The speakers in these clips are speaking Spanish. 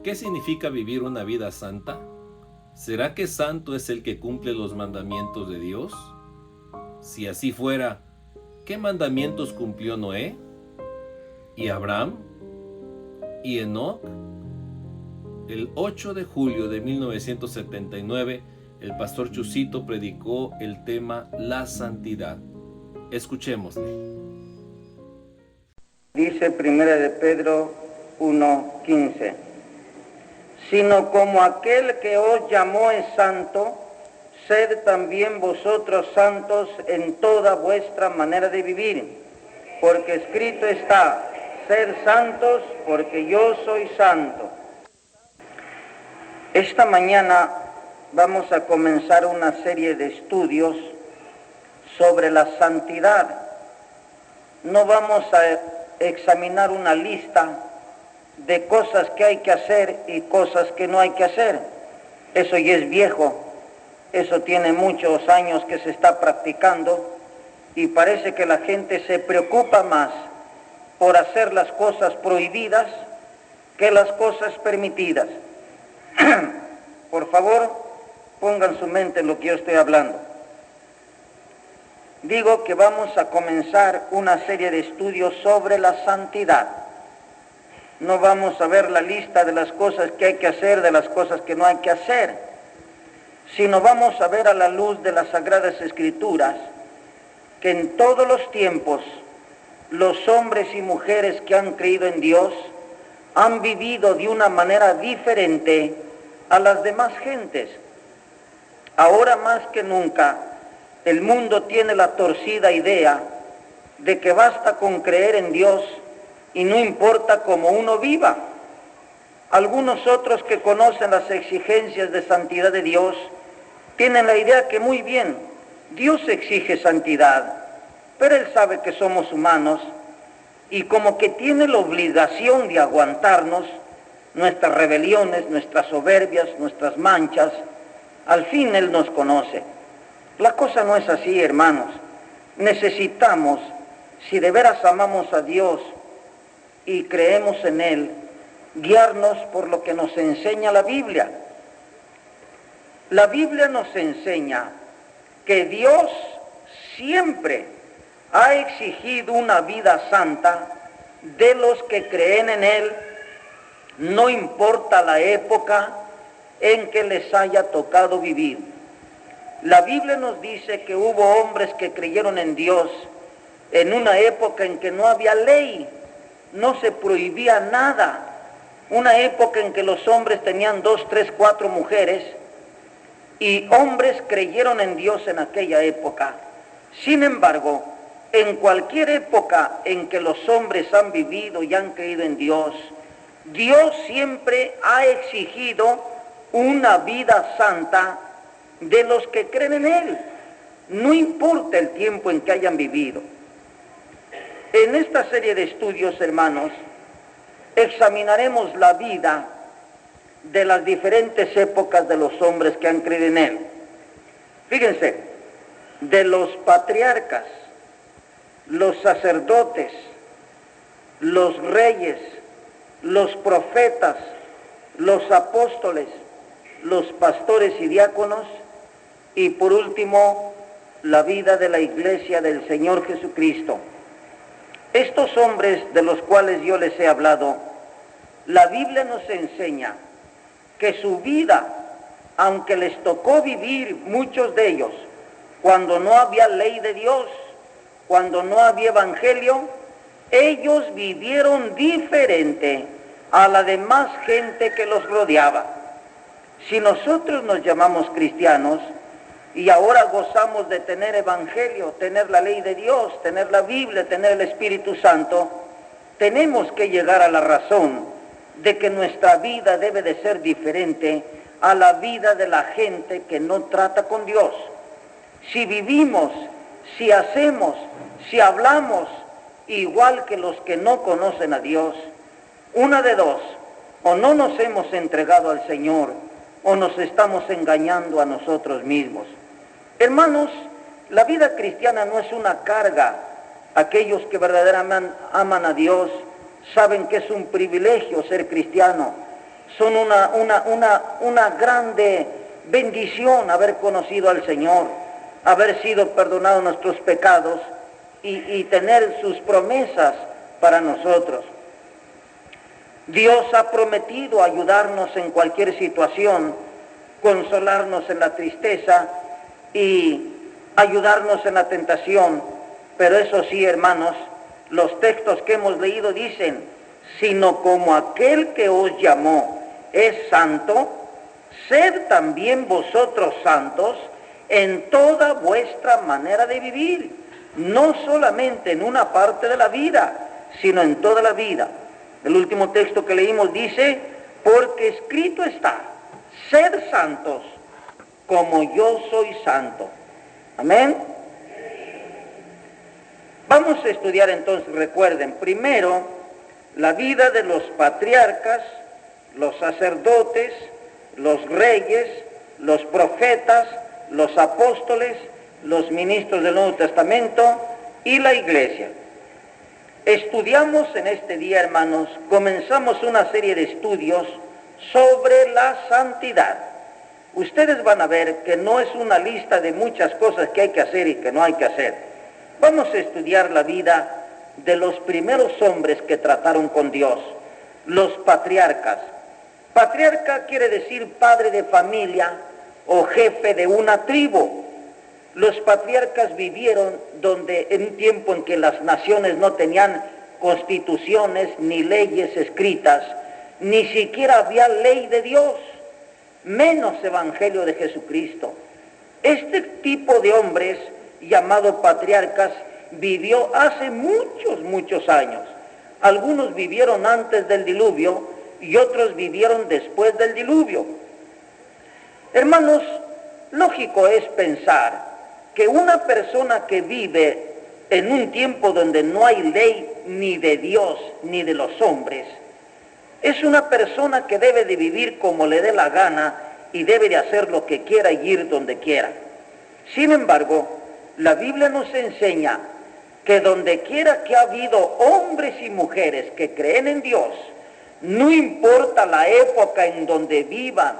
¿Qué significa vivir una vida santa? ¿Será que santo es el que cumple los mandamientos de Dios? Si así fuera, ¿qué mandamientos cumplió Noé? ¿Y Abraham? ¿Y Enoc? El 8 de julio de 1979, el pastor Chusito predicó el tema La Santidad. Escuchémosle. Dice 1 de Pedro 1:15, sino como aquel que os llamó es santo, sed también vosotros santos en toda vuestra manera de vivir, porque escrito está, sed santos porque yo soy santo. Esta mañana vamos a comenzar una serie de estudios sobre la santidad. No vamos a examinar una lista de cosas que hay que hacer y cosas que no hay que hacer. Eso ya es viejo, eso tiene muchos años que se está practicando y parece que la gente se preocupa más por hacer las cosas prohibidas que las cosas permitidas. Por favor, pongan su mente en lo que yo estoy hablando. Digo que vamos a comenzar una serie de estudios sobre la santidad. No vamos a ver la lista de las cosas que hay que hacer, de las cosas que no hay que hacer, sino vamos a ver a la luz de las Sagradas Escrituras que en todos los tiempos los hombres y mujeres que han creído en Dios han vivido de una manera diferente a las demás gentes. Ahora más que nunca, el mundo tiene la torcida idea de que basta con creer en Dios y no importa cómo uno viva. Algunos otros que conocen las exigencias de santidad de Dios tienen la idea que muy bien, Dios exige santidad, pero Él sabe que somos humanos y como que tiene la obligación de aguantarnos nuestras rebeliones, nuestras soberbias, nuestras manchas. Al fin Él nos conoce. La cosa no es así, hermanos. Necesitamos, si de veras amamos a Dios y creemos en Él, guiarnos por lo que nos enseña la Biblia. La Biblia nos enseña que Dios siempre ha exigido una vida santa de los que creen en Él, no importa la época en que les haya tocado vivir. La Biblia nos dice que hubo hombres que creyeron en Dios en una época en que no había ley, no se prohibía nada, una época en que los hombres tenían 2, 3, 4 mujeres, y hombres creyeron en Dios en aquella época. Sin embargo, en cualquier época en que los hombres han vivido y han creído en Dios, Dios siempre ha exigido una vida santa de los que creen en Él, no importa el tiempo en que hayan vivido. En esta serie de estudios, hermanos, examinaremos la vida de las diferentes épocas de los hombres que han creído en Él. Fíjense, de los patriarcas, los sacerdotes, los reyes, los profetas, los apóstoles, los pastores y diáconos, y por último, la vida de la iglesia del Señor Jesucristo. Estos hombres de los cuales yo les he hablado, la Biblia nos enseña que su vida, aunque les tocó vivir muchos de ellos, cuando no había ley de Dios, cuando no había evangelio, ellos vivieron diferente a la demás gente que los rodeaba. Si nosotros nos llamamos cristianos y ahora gozamos de tener evangelio, tener la ley de Dios, tener la Biblia, tener el Espíritu Santo, tenemos que llegar a la razón de que nuestra vida debe de ser diferente a la vida de la gente que no trata con Dios. Si vivimos, si hacemos, si hablamos igual que los que no conocen a Dios, una de dos, o no nos hemos entregado al Señor, o nos estamos engañando a nosotros mismos. Hermanos, la vida cristiana no es una carga. Aquellos que verdaderamente aman a Dios saben que es un privilegio ser cristiano Son una grande bendición haber conocido al Señor, haber sido perdonados nuestros pecados y tener sus promesas para nosotros. Dios ha prometido ayudarnos en cualquier situación, consolarnos en la tristeza y ayudarnos en la tentación. Pero eso sí, hermanos, los textos que hemos leído dicen, sino como aquel que os llamó es santo, sed también vosotros santos en toda vuestra manera de vivir, no solamente en una parte de la vida, sino en toda la vida. El último texto que leímos dice, porque escrito está, sed santos como yo soy santo. Amén. Vamos a estudiar entonces, recuerden, primero la vida de los patriarcas, los sacerdotes, los reyes, los profetas, los apóstoles, los ministros del Nuevo Testamento y la iglesia. Estudiamos en este día, hermanos, comenzamos una serie de estudios sobre la santidad. Ustedes van a ver que no es una lista de muchas cosas que hay que hacer y que no hay que hacer. Vamos a estudiar la vida de los primeros hombres que trataron con Dios, los patriarcas. Patriarca quiere decir padre de familia o jefe de una tribu. Los patriarcas vivieron en un tiempo en que las naciones no tenían constituciones ni leyes escritas, ni siquiera había ley de Dios, menos evangelio de Jesucristo. Este tipo de hombres, llamados patriarcas, vivió hace muchos años. Algunos vivieron antes del diluvio y otros vivieron después del diluvio. Hermanos, lógico es pensar que una persona que vive en un tiempo donde no hay ley ni de Dios ni de los hombres, es una persona que debe de vivir como le dé la gana y debe de hacer lo que quiera y ir donde quiera. Sin embargo, la Biblia nos enseña que donde quiera que ha habido hombres y mujeres que creen en Dios, no importa la época en donde vivan,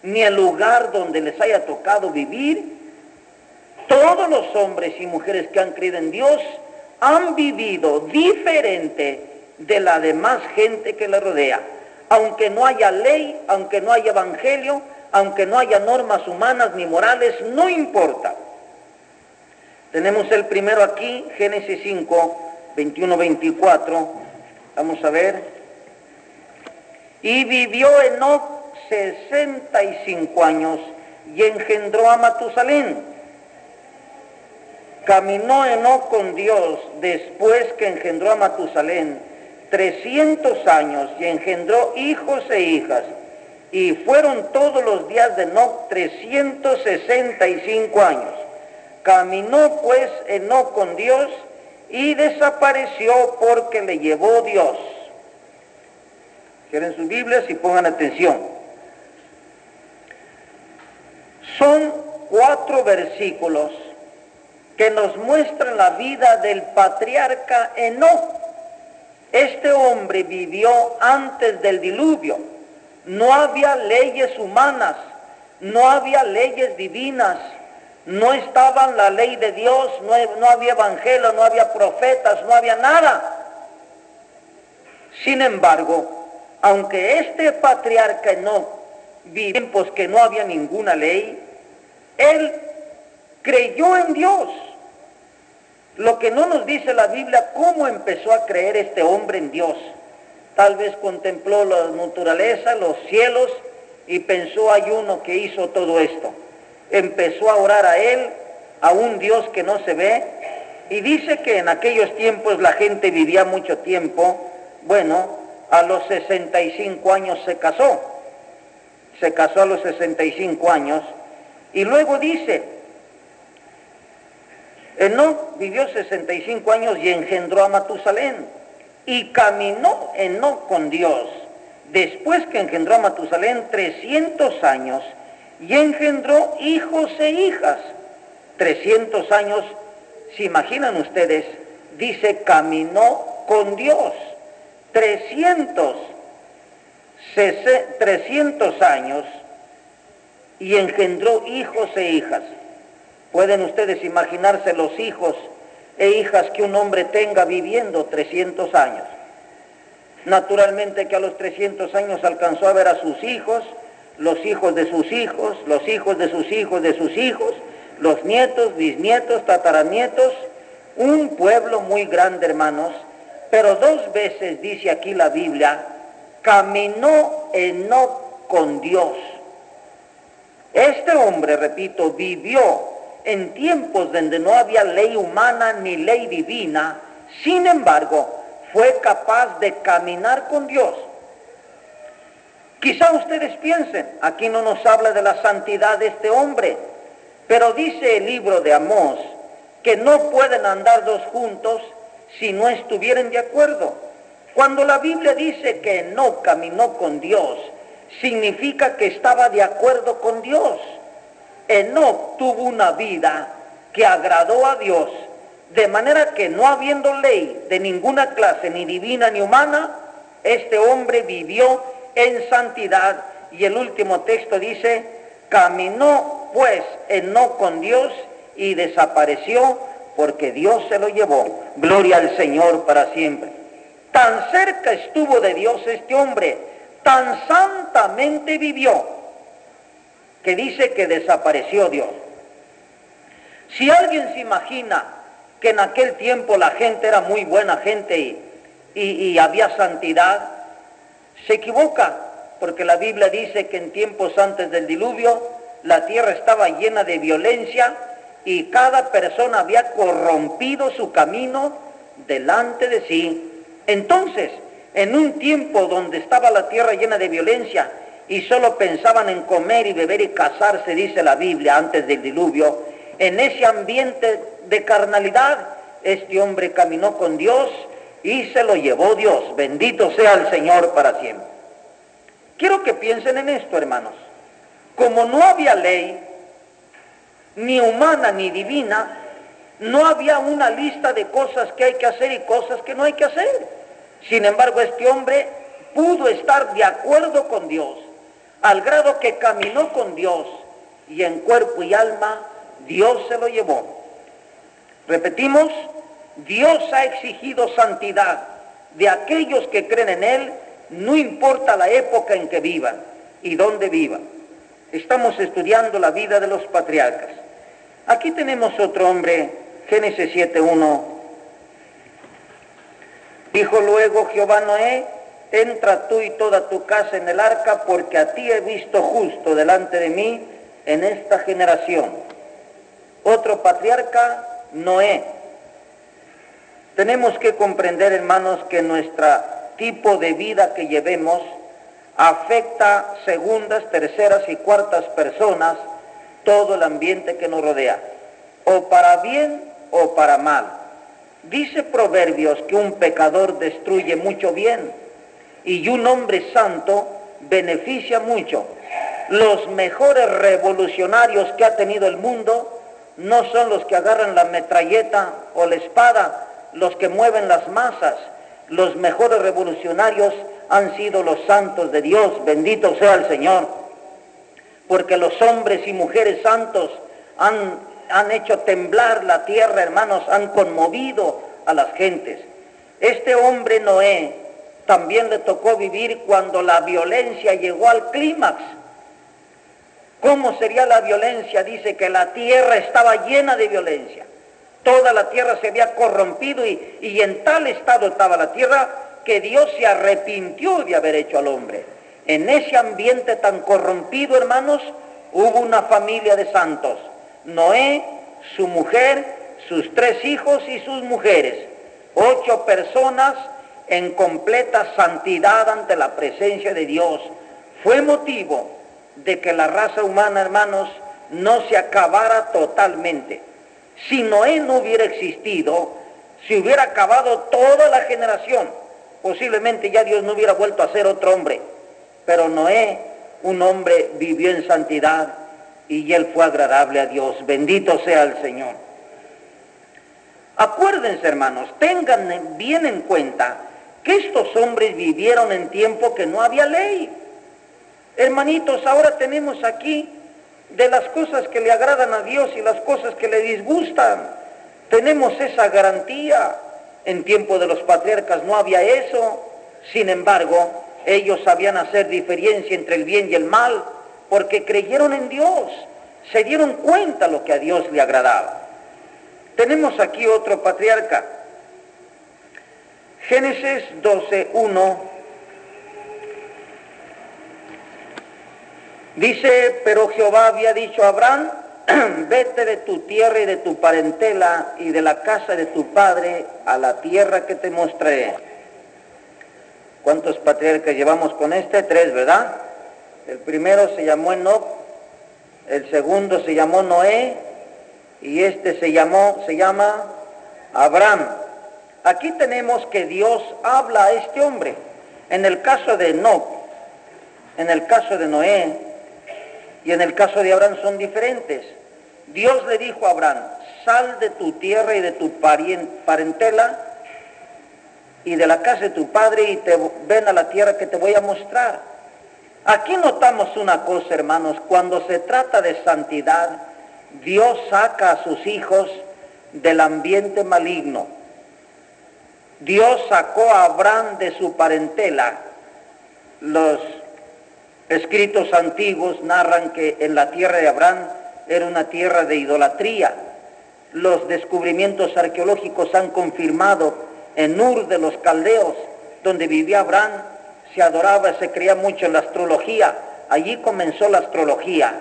ni el lugar donde les haya tocado vivir, todos los hombres y mujeres que han creído en Dios han vivido diferente de la demás gente que le rodea. Aunque no haya ley, aunque no haya evangelio, aunque no haya normas humanas ni morales, no importa. Tenemos el primero aquí, Génesis 5, 21-24. Vamos a ver. Y vivió Enoc 65 años y engendró a Matusalén. Caminó Enoc con Dios después que engendró a Matusalén 300 años y engendró hijos e hijas. Y fueron todos los días de Enoc 365 años. Caminó pues Enoc con Dios y desapareció porque le llevó Dios. Cierren sus Biblias y pongan atención. Son 4 versículos que nos muestran la vida del patriarca Enoc. Este hombre vivió antes del diluvio. No había leyes humanas, no había leyes divinas, no estaba la ley de Dios, no había evangelio, no había profetas, no había nada. Sin embargo, aunque este patriarca Enoc vivió en tiempos que no había ninguna ley, él creyó en Dios. Lo que no nos dice la Biblia, cómo empezó a creer este hombre en Dios. Tal vez contempló la naturaleza, los cielos, y pensó, hay uno que hizo todo esto. Empezó a orar a él, a un Dios que no se ve, y dice que en aquellos tiempos la gente vivía mucho tiempo. Bueno, a los 65 años se casó a los 65 años, y luego dice, Enoc vivió 65 años y engendró a Matusalén, y caminó Enoc con Dios, después que engendró a Matusalén 300 años, y engendró hijos e hijas. 300 años, ¿se imaginan ustedes? Dice, caminó con Dios. 300. 300 años y engendró hijos e hijas. ¿Pueden ustedes imaginarse los hijos e hijas que un hombre tenga viviendo 300 años? Naturalmente que a los 300 años alcanzó a ver a sus hijos, los hijos de sus hijos, los hijos de sus hijos de sus hijos, los nietos, bisnietos, tataranietos, un pueblo muy grande, hermanos. Pero 2 veces dice aquí la Biblia, caminó Enoc con Dios. Este hombre, repito, vivió en tiempos donde no había ley humana ni ley divina. Sin embargo, fue capaz de caminar con Dios. Quizá ustedes piensen, aquí no nos habla de la santidad de este hombre, pero dice el libro de Amós que no pueden andar dos juntos si no estuvieran de acuerdo. Cuando la Biblia dice que no caminó con Dios, significa que estaba de acuerdo con Dios. Enoc tuvo una vida que agradó a Dios, de manera que no habiendo ley de ninguna clase, ni divina ni humana, este hombre vivió en santidad. Y el último texto dice, caminó pues Enoc con Dios y desapareció porque Dios se lo llevó. Gloria al Señor para siempre. Tan cerca estuvo de Dios este hombre, tan santamente vivió, que dice que desapareció Dios. Si alguien se imagina que en aquel tiempo la gente era muy buena gente y había santidad, se equivoca, porque la Biblia dice que en tiempos antes del diluvio la tierra estaba llena de violencia y cada persona había corrompido su camino delante de sí. Entonces, en un tiempo donde estaba la tierra llena de violencia y solo pensaban en comer y beber y casarse, dice la Biblia, antes del diluvio, en ese ambiente de carnalidad, este hombre caminó con Dios y se lo llevó Dios. Bendito sea el Señor para siempre. Quiero que piensen en esto, hermanos. Como no había ley, ni humana ni divina, no había una lista de cosas que hay que hacer y cosas que no hay que hacer. Sin embargo, este hombre pudo estar de acuerdo con Dios, al grado que caminó con Dios y en cuerpo y alma Dios se lo llevó. Repetimos, Dios ha exigido santidad de aquellos que creen en Él, no importa la época en que vivan y dónde vivan. Estamos estudiando la vida de los patriarcas. Aquí tenemos otro hombre, Génesis 7:1. Dijo luego Jehová a Noé, entra tú y toda tu casa en el arca, porque a ti he visto justo delante de mí en esta generación. Otro patriarca, Noé. Tenemos que comprender, hermanos, que nuestro tipo de vida que llevemos afecta segundas, terceras y cuartas personas, todo el ambiente que nos rodea, o para bien o para mal. Dice Proverbios que un pecador destruye mucho bien y un hombre santo beneficia mucho. Los mejores revolucionarios que ha tenido el mundo no son los que agarran la metralleta o la espada, los que mueven las masas. Los mejores revolucionarios han sido los santos de Dios, bendito sea el Señor, porque los hombres y mujeres santos han hecho temblar la tierra, hermanos, han conmovido a las gentes. Este hombre Noé también le tocó vivir cuando la violencia llegó al clímax. ¿Cómo sería la violencia? Dice que la tierra estaba llena de violencia. Toda la tierra se había corrompido y en tal estado estaba la tierra que Dios se arrepintió de haber hecho al hombre. En ese ambiente tan corrompido, hermanos, hubo una familia de santos. Noé, su mujer, sus 3 hijos y sus mujeres. 8 personas en completa santidad ante la presencia de Dios. Fue motivo de que la raza humana, hermanos, no se acabara totalmente. Si Noé no hubiera existido, se hubiera acabado toda la generación. Posiblemente ya Dios no hubiera vuelto a ser otro hombre. Pero Noé, un hombre, vivió en santidad y él fue agradable a Dios. Bendito sea el Señor. Acuérdense, hermanos, tengan bien en cuenta que estos hombres vivieron en tiempo que no había ley. Hermanitos, ahora tenemos aquí de las cosas que le agradan a Dios y las cosas que le disgustan. Tenemos esa garantía. En tiempo de los patriarcas no había eso. Sin embargo, ellos sabían hacer diferencia entre el bien y el mal, porque creyeron en Dios, se dieron cuenta lo que a Dios le agradaba. Tenemos aquí otro patriarca. Génesis 12:1 dice: pero Jehová había dicho a Abraham, vete de tu tierra y de tu parentela y de la casa de tu padre a la tierra que te mostraré. ¿Cuántos patriarcas llevamos con este? 3, ¿verdad? El primero se llamó Enoc, el segundo se llamó Noé y este se llama Abraham. Aquí tenemos que Dios habla a este hombre. En el caso de Enoc, en el caso de Noé y en el caso de Abraham son diferentes. Dios le dijo a Abraham: sal de tu tierra y de tu parentela y de la casa de tu padre y ven a la tierra que te voy a mostrar. Aquí notamos una cosa, hermanos: cuando se trata de santidad, Dios saca a sus hijos del ambiente maligno. Dios sacó a Abraham de su parentela. Los escritos antiguos narran que en la tierra de Abraham era una tierra de idolatría. Los descubrimientos arqueológicos han confirmado en Ur de los Caldeos, donde vivía Abraham, se adoraba, se creía mucho en la astrología. Allí comenzó la astrología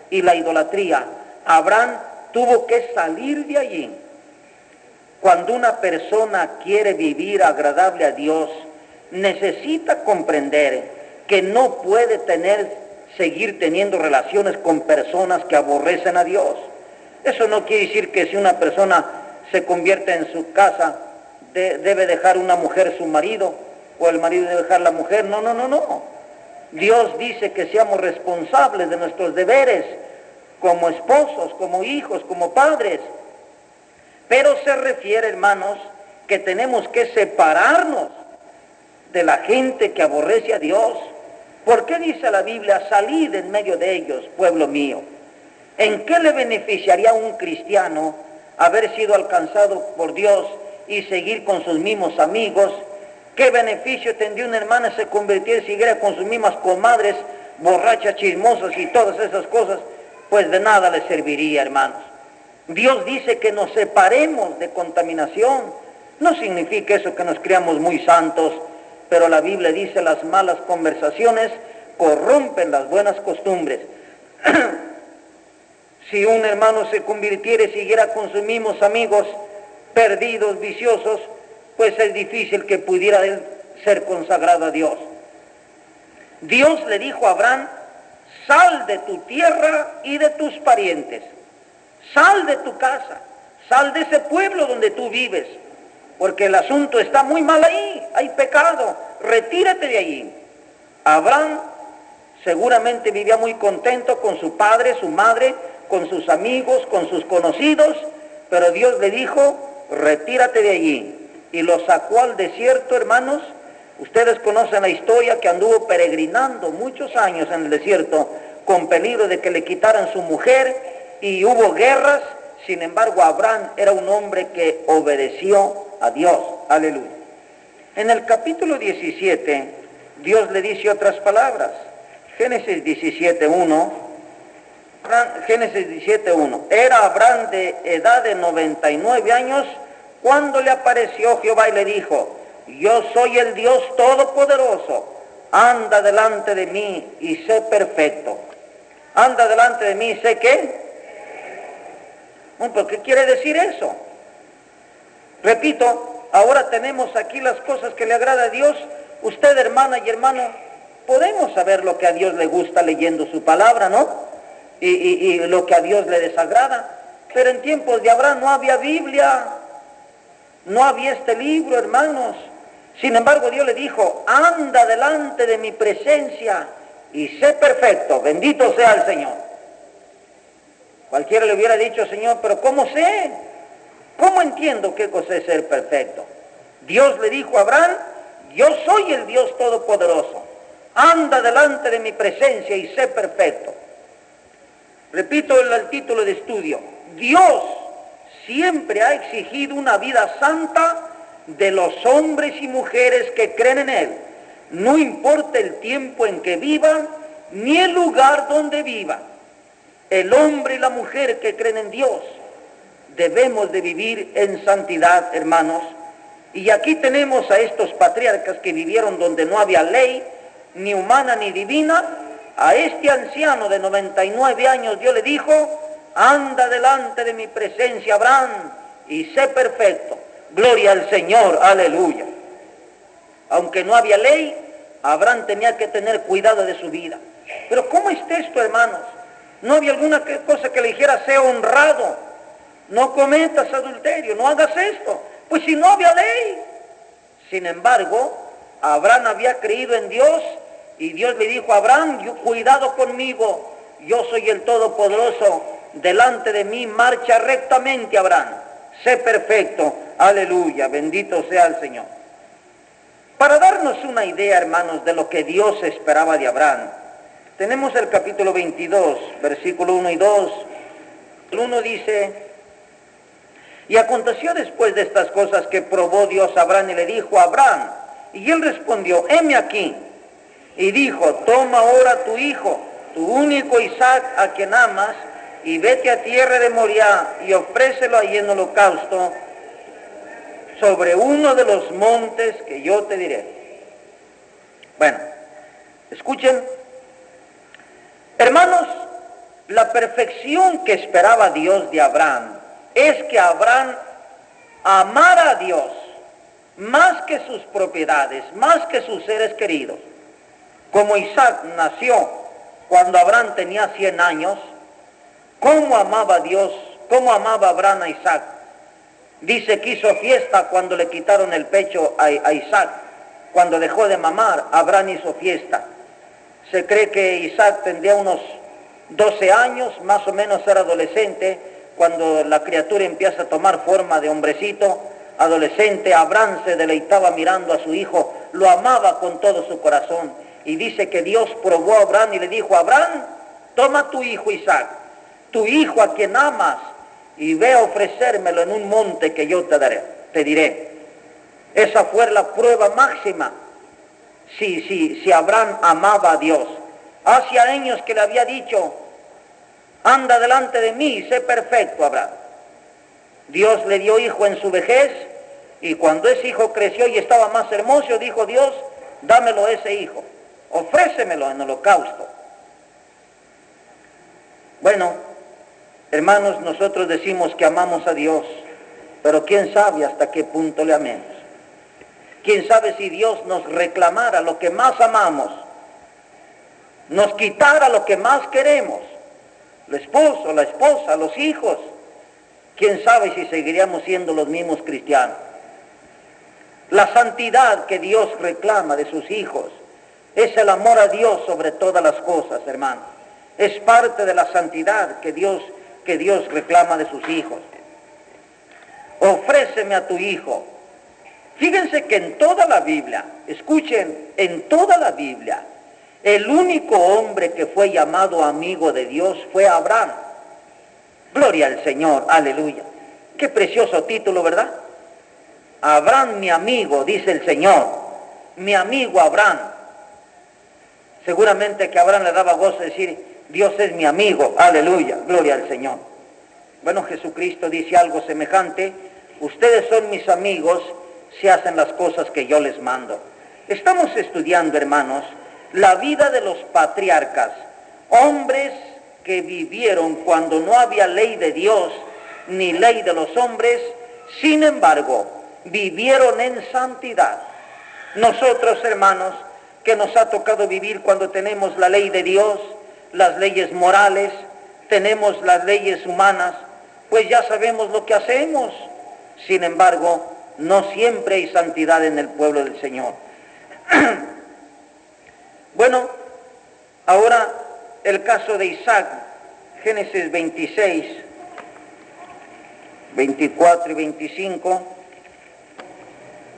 y la idolatría. Abraham tuvo que salir de allí. Cuando una persona quiere vivir agradable a Dios, necesita comprender que no puede seguir teniendo relaciones con personas que aborrecen a Dios. Eso no quiere decir que si una persona se convierte en su casa, debe dejar una mujer su marido, o el marido debe dejar la mujer. No. Dios dice que seamos responsables de nuestros deberes como esposos, como hijos, como padres. Pero se refiere, hermanos, que tenemos que separarnos de la gente que aborrece a Dios. ¿Por qué dice la Biblia: salid en medio de ellos, pueblo mío? ¿En qué le beneficiaría a un cristiano haber sido alcanzado por Dios y seguir con sus mismos amigos? ¿Qué beneficio tendría una hermana se convirtiera y siguiera con sus mismas comadres, borrachas, chismosas y todas esas cosas? Pues de nada le serviría, hermanos. Dios dice que nos separemos de contaminación. No significa eso que nos creamos muy santos, pero la Biblia dice: las malas conversaciones corrompen las buenas costumbres. Si un hermano se convirtiera y siguiera con sus mismos amigos perdidos, viciosos, pues es difícil que pudiera él ser consagrado a Dios. Dios le dijo a Abraham: sal de tu tierra y de tus parientes, sal de tu casa, sal de ese pueblo donde tú vives, porque el asunto está muy mal ahí, hay pecado, retírate de allí. Abraham seguramente vivía muy contento con su padre, su madre, con sus amigos, con sus conocidos, pero Dios le dijo: retírate de allí. Y lo sacó al desierto, hermanos. Ustedes conocen la historia, que anduvo peregrinando muchos años en el desierto con peligro de que le quitaran su mujer, y hubo guerras. Sin embargo, Abraham era un hombre que obedeció a Dios. Aleluya. En el capítulo 17, Dios le dice otras palabras. Génesis 17:1. Génesis 17:1. Era Abraham de edad de 99 años cuando le apareció Jehová y le dijo: yo soy el Dios Todopoderoso, anda delante de mí y sé perfecto. Anda delante de mí y sé ¿qué? ¿Pero qué quiere decir eso? Repito, ahora tenemos aquí las cosas que le agrada a Dios. Usted, hermana y hermano, podemos saber lo que a Dios le gusta leyendo su palabra, ¿no? Y lo que a Dios le desagrada. Pero en tiempos de Abraham no había Biblia, no había este libro, hermanos. Sin embargo, Dios le dijo: anda delante de mi presencia y sé perfecto. Bendito sea el Señor. Cualquiera le hubiera dicho: Señor, pero ¿cómo sé? ¿Cómo entiendo qué cosa es ser perfecto? Dios le dijo a Abraham: yo soy el Dios Todopoderoso. Anda delante de mi presencia y sé perfecto. Repito el título de estudio. Dios siempre ha exigido una vida santa de los hombres y mujeres que creen en Él. No importa el tiempo en que vivan, ni el lugar donde vivan. El hombre y la mujer que creen en Dios debemos de vivir en santidad, hermanos. Y aquí tenemos a estos patriarcas que vivieron donde no había ley, ni humana ni divina. A este anciano de 99 años Dios le dijo: anda delante de mi presencia, Abraham, y sé perfecto. Gloria al Señor, aleluya. Aunque no había ley, Abraham tenía que tener cuidado de su vida. Pero ¿cómo está esto, hermanos? No había alguna cosa que le dijera: sea honrado, no cometas adulterio, no hagas esto. Pues si no había ley. Sin embargo, Abraham había creído en Dios y Dios le dijo a Abraham: cuidado conmigo, yo soy el Todopoderoso, delante de mí marcha rectamente, Abraham, sé perfecto, aleluya, bendito sea el Señor. Para darnos una idea, hermanos, de lo que Dios esperaba de Abraham, tenemos el capítulo 22, versículo 1 y 2. El 1 dice: y aconteció después de estas cosas que probó Dios a Abraham y le dijo: Abraham, y él respondió: heme aquí. Y dijo: toma ahora tu hijo, tu único Isaac, a quien amas, y vete a tierra de Moriah y ofrécelo allí en holocausto sobre uno de los montes que yo te diré. Bueno, escuchen, hermanos, la perfección que esperaba Dios de Abraham es que Abraham amara a Dios más que sus propiedades, más que sus seres queridos. Como Isaac nació cuando Abraham tenía 100 años, ¿cómo amaba a Dios? ¿Cómo amaba Abraham a Isaac? Dice que hizo fiesta cuando le quitaron el pecho a Isaac. Cuando dejó de mamar, Abraham hizo fiesta. Se cree que Isaac tendría unos 12 años, más o menos era adolescente, cuando la criatura empieza a tomar forma de hombrecito, adolescente. Abraham se deleitaba mirando a su hijo, lo amaba con todo su corazón. Y dice que Dios probó a Abraham y le dijo: Abraham, toma tu hijo Isaac, tu hijo a quien amas, y ve a ofrecérmelo en un monte que yo te diré. Esa fue la prueba máxima, si Abraham amaba a Dios. Hace años que le había dicho: anda delante de mí y sé perfecto, Abraham. Dios le dio hijo en su vejez, y cuando ese hijo creció y estaba más hermoso, dijo Dios: dámelo ese hijo, ofrécemelo en holocausto. Bueno, hermanos, nosotros decimos que amamos a Dios, pero quién sabe hasta qué punto le amemos. Quién sabe si Dios nos reclamara lo que más amamos, nos quitara lo que más queremos, el esposo, la esposa, los hijos. Quién sabe si seguiríamos siendo los mismos cristianos. La santidad que Dios reclama de sus hijos es el amor a Dios sobre todas las cosas, hermanos. Es parte de la santidad que Dios reclama de sus hijos. Ofréceme a tu hijo. Fíjense que en toda la Biblia, escuchen, en toda la Biblia, el único hombre que fue llamado amigo de Dios fue Abraham. Gloria al Señor, aleluya. Qué precioso título, ¿verdad? Abraham, mi amigo, dice el Señor. Mi amigo Abraham. Seguramente que a Abraham le daba gozo decir: Dios es mi amigo, aleluya, gloria al Señor. Bueno, Jesucristo dice algo semejante: ustedes son mis amigos si hacen las cosas que yo les mando. Estamos estudiando, hermanos, la vida de los patriarcas, hombres que vivieron cuando no había ley de Dios ni ley de los hombres, sin embargo, vivieron en santidad. Nosotros, hermanos, que nos ha tocado vivir cuando tenemos la ley de Dios, las leyes morales, tenemos las leyes humanas, pues ya sabemos lo que hacemos. Sin embargo, no siempre hay santidad en el pueblo del Señor. Bueno, ahora el caso de Isaac, Génesis 26, 24 y 25,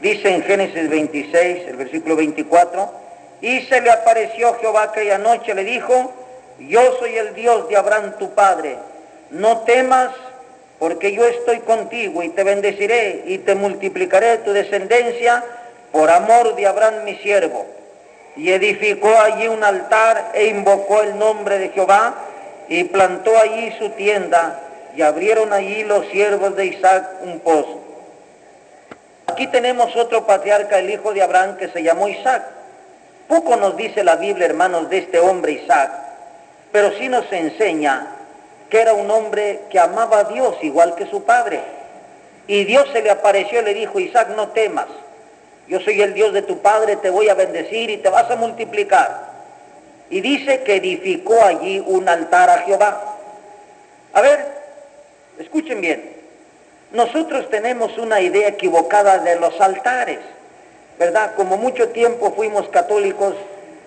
dice en Génesis 26, el versículo 24, Y se le apareció Jehová aquella noche, le dijo: yo soy el Dios de Abraham tu padre, no temas, porque yo estoy contigo y te bendeciré y te multiplicaré tu descendencia por amor de Abraham mi siervo. Y edificó allí un altar e invocó el nombre de Jehová y plantó allí su tienda y abrieron allí los siervos de Isaac un pozo. Aquí tenemos otro patriarca, el hijo de Abraham, que se llamó Isaac. Poco nos dice la Biblia, hermanos, de este hombre Isaac, pero sí nos enseña que era un hombre que amaba a Dios igual que su padre. Y Dios se le apareció y le dijo: Isaac, no temas, yo soy el Dios de tu padre, te voy a bendecir y te vas a multiplicar. Y dice que edificó allí un altar a Jehová. A ver, escuchen bien, nosotros tenemos una idea equivocada de los altares, ¿verdad? Como mucho tiempo fuimos católicos,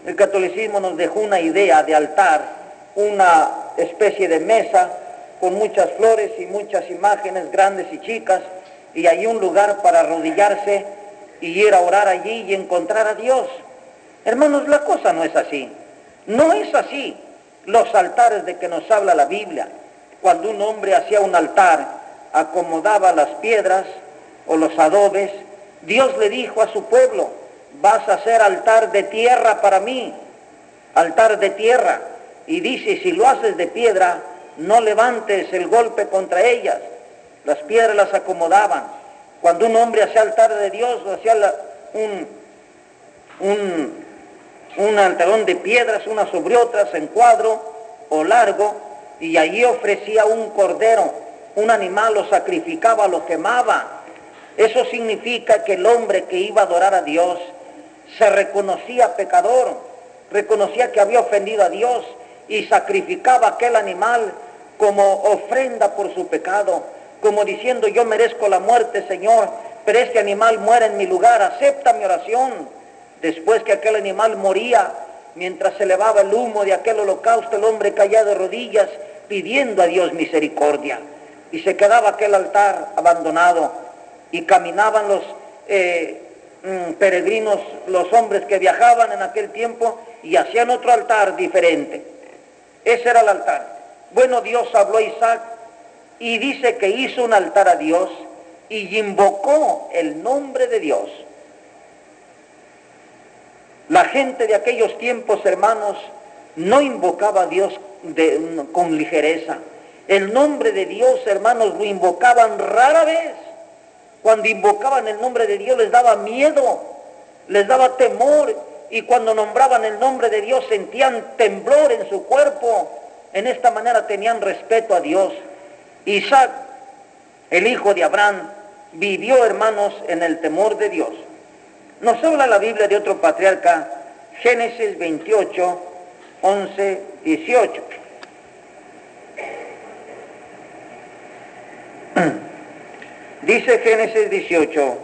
el catolicismo nos dejó una idea de altar, una especie de mesa con muchas flores y muchas imágenes grandes y chicas, y hay un lugar para arrodillarse y ir a orar allí y encontrar a Dios. Hermanos, la cosa no es así. No es así. Los altares de que nos habla la Biblia, cuando un hombre hacía un altar, acomodaba las piedras o los adobes, Dios le dijo a su pueblo: vas a hacer altar de tierra para mí, altar de tierra. Y dice: si lo haces de piedra, no levantes el golpe contra ellas. Las piedras las acomodaban. Cuando un hombre hacía altar de Dios, hacía un altarón de piedras, unas sobre otras, en cuadro o largo, y allí ofrecía un cordero, un animal, lo sacrificaba, lo quemaba. Eso significa que el hombre que iba a adorar a Dios se reconocía pecador, reconocía que había ofendido a Dios y sacrificaba aquel animal como ofrenda por su pecado, como diciendo: yo merezco la muerte, Señor, pero este animal muere en mi lugar, acepta mi oración. Después que aquel animal moría, mientras se elevaba el humo de aquel holocausto, el hombre caía de rodillas pidiendo a Dios misericordia, y se quedaba aquel altar abandonado, y caminaban los peregrinos, los hombres que viajaban en aquel tiempo, y hacían otro altar diferente. Ese era el altar. Bueno, Dios habló a Isaac y dice que hizo un altar a Dios y invocó el nombre de Dios. La gente de aquellos tiempos, hermanos, no invocaba a Dios con ligereza. El nombre de Dios, hermanos, lo invocaban rara vez. Cuando invocaban el nombre de Dios les daba miedo, les daba temor, y cuando nombraban el nombre de Dios sentían temblor en su cuerpo. En esta manera tenían respeto a Dios. Isaac, el hijo de Abraham, vivió, hermanos, en el temor de Dios. Nos habla la Biblia de otro patriarca, Génesis 28, 11, 18. Dice Génesis 28,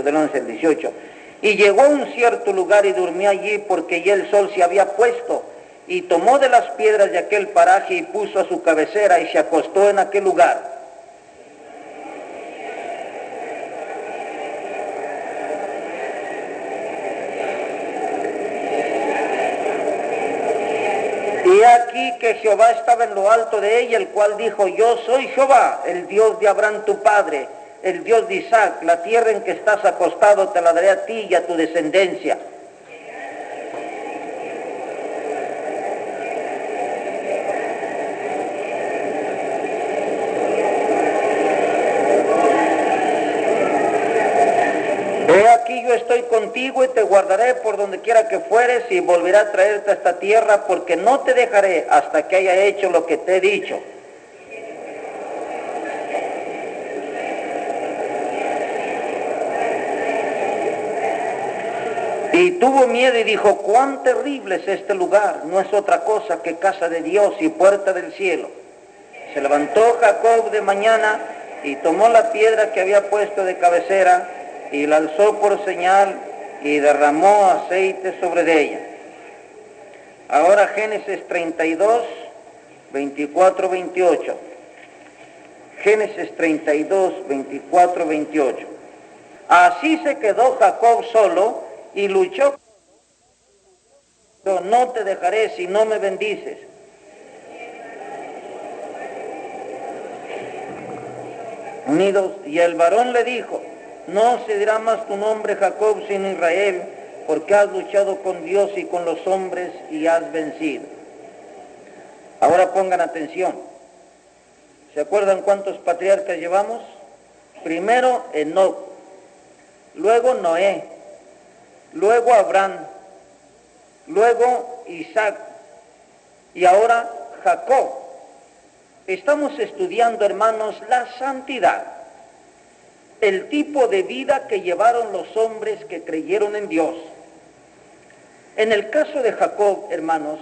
del 11 al 18. Y llegó a un cierto lugar y durmió allí, porque ya el sol se había puesto, y tomó de las piedras de aquel paraje y puso a su cabecera y se acostó en aquel lugar. Y aquí que Jehová estaba en lo alto de ella, el cual dijo: yo soy Jehová, el Dios de Abraham tu padre, el Dios de Isaac. La tierra en que estás acostado te la daré a ti y a tu descendencia. He aquí yo estoy contigo y te guardaré por donde quiera que fueres, y volveré a traerte a esta tierra, porque no te dejaré hasta que haya hecho lo que te he dicho. Y tuvo miedo y dijo: cuán terrible es este lugar, no es otra cosa que casa de Dios y puerta del cielo. Se levantó Jacob de mañana y tomó la piedra que había puesto de cabecera y la alzó por señal y derramó aceite sobre de ella. Ahora Génesis 32, 24, 28. Génesis 32, 24, 28. Así se quedó Jacob solo y luchó. Yo no te dejaré si no me bendices. Unidos, y el varón le dijo, no se dirá más tu nombre Jacob sino Israel, porque has luchado con Dios y con los hombres y has vencido. Ahora pongan atención. ¿Se acuerdan cuántos patriarcas llevamos? Primero Enoc, luego Noé, luego Abraham, luego Isaac y ahora Jacob. Estamos estudiando, hermanos, la santidad, el tipo de vida que llevaron los hombres que creyeron en Dios. En el caso de Jacob, hermanos,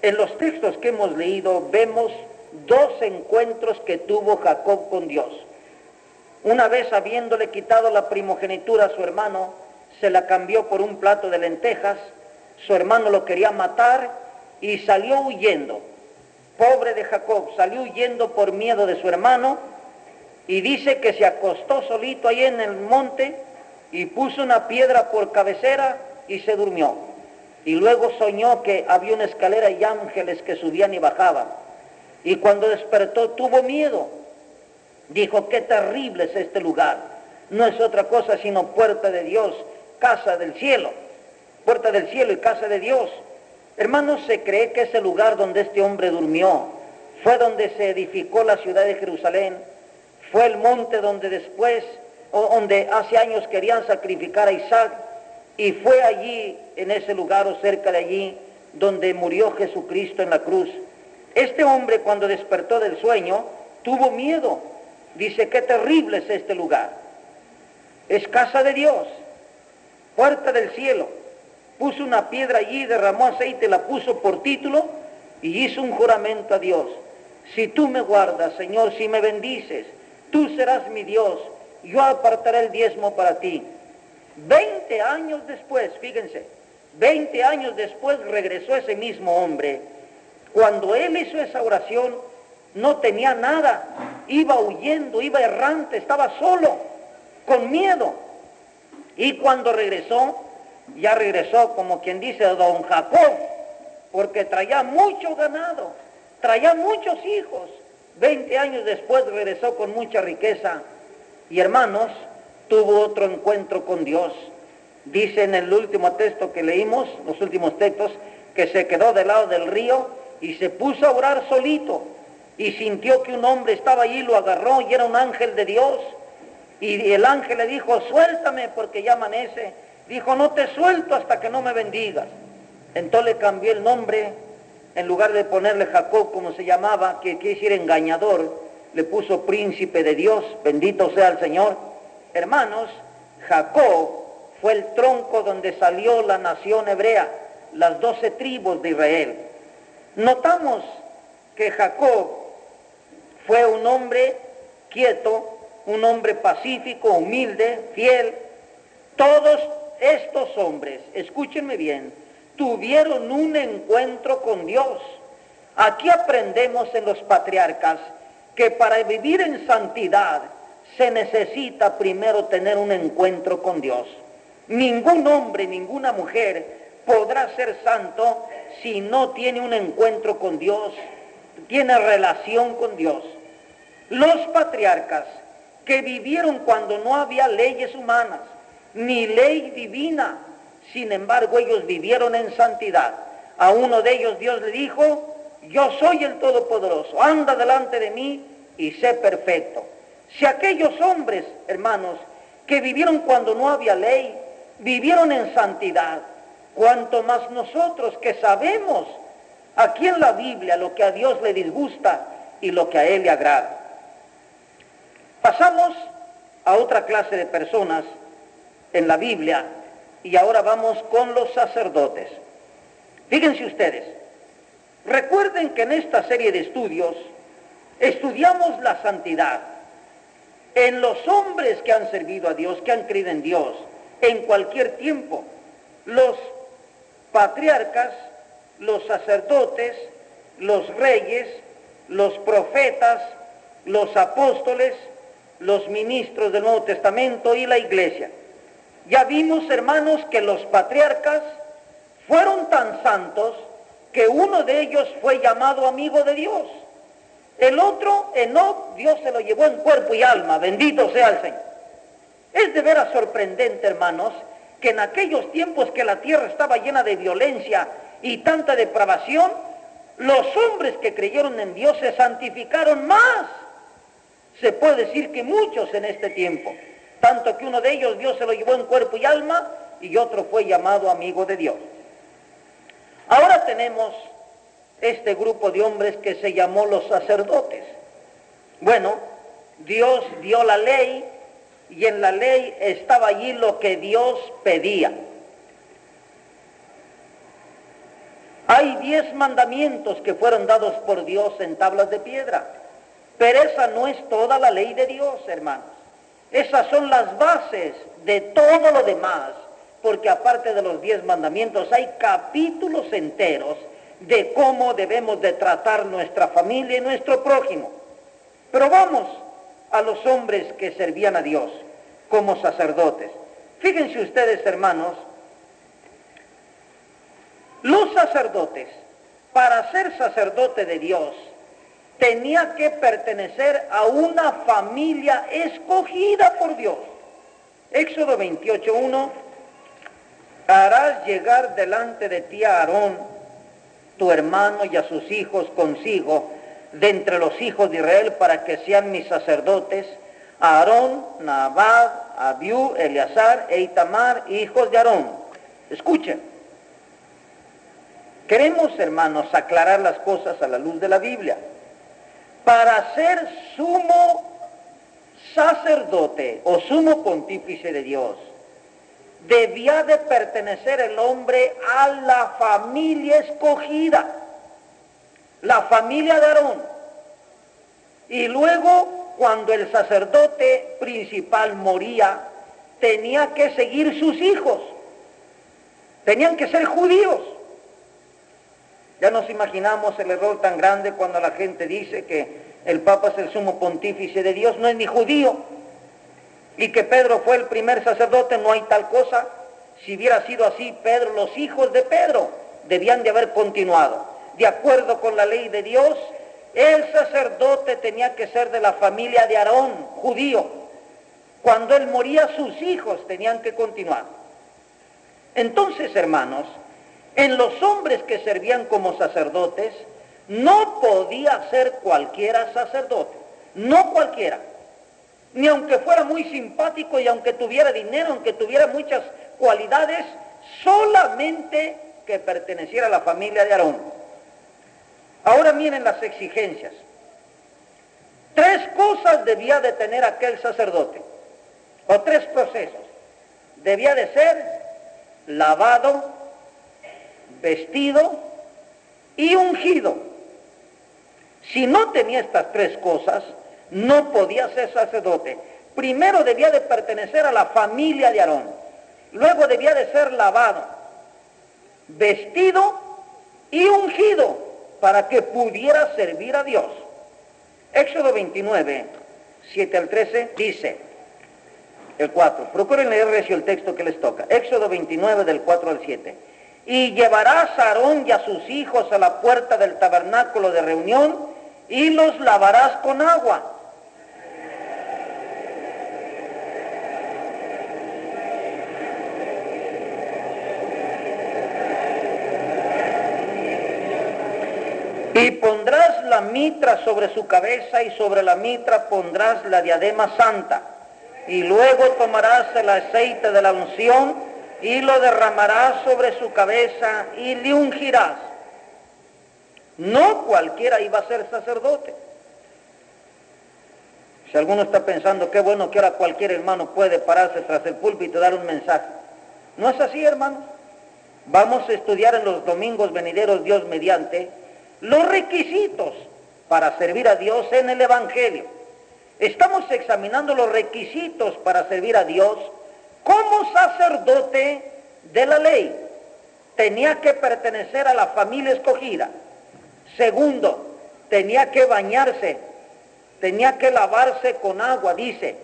en los textos que hemos leído vemos dos encuentros que tuvo Jacob con Dios. Una vez habiéndole quitado la primogenitura a su hermano, se la cambió por un plato de lentejas, su hermano lo quería matar y salió huyendo. Pobre de Jacob, salió huyendo por miedo de su hermano y dice que se acostó solito ahí en el monte y puso una piedra por cabecera y se durmió. Y luego soñó que había una escalera y ángeles que subían y bajaban. Y cuando despertó tuvo miedo. Dijo, qué terrible es este lugar. No es otra cosa sino puerta de Dios, casa del cielo. Puerta del cielo y casa de Dios. Hermanos, se cree que ese lugar donde este hombre durmió fue donde se edificó la ciudad de Jerusalén, fue el monte donde después, donde hace años querían sacrificar a Isaac, y fue allí, en ese lugar o cerca de allí, donde murió Jesucristo en la cruz. Este hombre, cuando despertó del sueño, tuvo miedo. Dice, qué terrible es este lugar. Es casa de Dios, puerta del cielo. Puso una piedra allí, derramó aceite, la puso por título y hizo un juramento a Dios. Si tú me guardas, Señor, si me bendices, tú serás mi Dios, yo apartaré el diezmo para ti. 20 años después, fíjense, 20 años después regresó ese mismo hombre. Cuando él hizo esa oración, no tenía nada, iba huyendo, iba errante, estaba solo, con miedo. Y cuando regresó, ya regresó como quien dice don Jacob, porque traía mucho ganado, traía muchos hijos. 20 años después regresó con mucha riqueza. Y hermanos, tuvo otro encuentro con Dios. Dice en el último texto que leímos, los últimos textos, que se quedó del lado del río y se puso a orar solito. Y sintió que un hombre estaba allí, lo agarró y era un ángel de Dios. Y el ángel le dijo, suéltame porque ya amanece. Dijo, no te suelto hasta que no me bendigas. Entonces le cambió el nombre, en lugar de ponerle Jacob como se llamaba, que quiere decir engañador, le puso príncipe de Dios, bendito sea el Señor. Hermanos, Jacob fue el tronco donde salió la nación hebrea, las 12 tribus de Israel. Notamos que Jacob fue un hombre quieto, un hombre pacífico, humilde, fiel. Todos estos hombres, escúchenme bien, tuvieron un encuentro con Dios. Aquí aprendemos en los patriarcas que para vivir en santidad se necesita primero tener un encuentro con Dios. Ningún hombre, ninguna mujer podrá ser santo si no tiene un encuentro con Dios, tiene relación con Dios. Los patriarcas que vivieron cuando no había leyes humanas, ni ley divina, sin embargo ellos vivieron en santidad. A uno de ellos Dios le dijo, yo soy el Todopoderoso, anda delante de mí y sé perfecto. Si aquellos hombres, hermanos, que vivieron cuando no había ley, vivieron en santidad, cuanto más nosotros que sabemos aquí en la Biblia lo que a Dios le disgusta y lo que a Él le agrada. Pasamos a otra clase de personas en la Biblia y ahora vamos con los sacerdotes. Fíjense ustedes, recuerden que en esta serie de estudios estudiamos la santidad en los hombres que han servido a Dios, que han creído en Dios, en cualquier tiempo. Los patriarcas, los sacerdotes, los reyes, los profetas, los apóstoles, los ministros del Nuevo Testamento y la iglesia. Ya vimos, hermanos, que los patriarcas fueron tan santos que uno de ellos fue llamado amigo de Dios. El otro, Enoc, Dios se lo llevó en cuerpo y alma, bendito sea el Señor. Es de veras sorprendente, hermanos, que en aquellos tiempos que la tierra estaba llena de violencia y tanta depravación, los hombres que creyeron en Dios se santificaron más. Se puede decir que muchos en este tiempo, tanto que uno de ellos Dios se lo llevó en cuerpo y alma y otro fue llamado amigo de Dios. Ahora tenemos este grupo de hombres que se llamó los sacerdotes. Bueno, Dios dio la ley y en la ley estaba allí lo que Dios pedía. Hay 10 mandamientos que fueron dados por Dios en tablas de piedra, pero esa no es toda la ley de Dios, hermanos. Esas son las bases de todo lo demás, porque aparte de los 10 mandamientos hay capítulos enteros de cómo debemos de tratar nuestra familia y nuestro prójimo. Pero vamos a los hombres que servían a Dios como sacerdotes. Fíjense ustedes, hermanos, los sacerdotes, para ser sacerdote de Dios, tenía que pertenecer a una familia escogida por Dios. Éxodo 28:1, harás llegar delante de ti a Aarón, tu hermano, y a sus hijos consigo, de entre los hijos de Israel, para que sean mis sacerdotes, Aarón, Nadab, Abiú, Eleazar e Itamar, hijos de Aarón. Escuchen, queremos, hermanos, aclarar las cosas a la luz de la Biblia. Para ser sumo sacerdote o sumo pontífice de Dios, debía de pertenecer el hombre a la familia escogida, la familia de Aarón. Y luego, cuando el sacerdote principal moría, tenía que seguir sus hijos. Tenían que ser judíos. Ya nos imaginamos el error tan grande cuando la gente dice que el Papa es el sumo pontífice de Dios, no es ni judío. Y que Pedro fue el primer sacerdote, no hay tal cosa. Si hubiera sido así, Pedro, los hijos de Pedro debían de haber continuado. De acuerdo con la ley de Dios, el sacerdote tenía que ser de la familia de Aarón, judío. Cuando él moría, sus hijos tenían que continuar. Entonces, hermanos, en los hombres que servían como sacerdotes, no podía ser cualquiera sacerdote, no cualquiera. Ni aunque fuera muy simpático y aunque tuviera dinero, aunque tuviera muchas cualidades, solamente que perteneciera a la familia de Aarón. Ahora miren las exigencias. 3 cosas debía de tener aquel sacerdote, o 3 procesos. Debía de ser lavado, vestido y ungido. Si no tenía estas 3 cosas, no podía ser sacerdote. Primero debía de pertenecer a la familia de Aarón. Luego debía de ser lavado, vestido y ungido para que pudiera servir a Dios. Éxodo 29, 7 al 13 dice, el 4, procuren leer recio el texto que les toca. Éxodo 29 del 4 al 7. Y llevarás a Aarón y a sus hijos a la puerta del tabernáculo de reunión y los lavarás con agua. Y pondrás la mitra sobre su cabeza y sobre la mitra pondrás la diadema santa. Y luego tomarás el aceite de la unción y lo derramarás sobre su cabeza y le ungirás. No cualquiera iba a ser sacerdote. Si alguno está pensando, qué bueno que ahora cualquier hermano puede pararse tras el púlpito y dar un mensaje. No es así, hermanos. Vamos a estudiar en los domingos venideros, Dios mediante, los requisitos para servir a Dios en el Evangelio. Estamos examinando los requisitos para servir a Dios como sacerdote de la ley. Tenía que pertenecer a la familia escogida. Segundo, tenía que bañarse tenía que lavarse con agua, dice,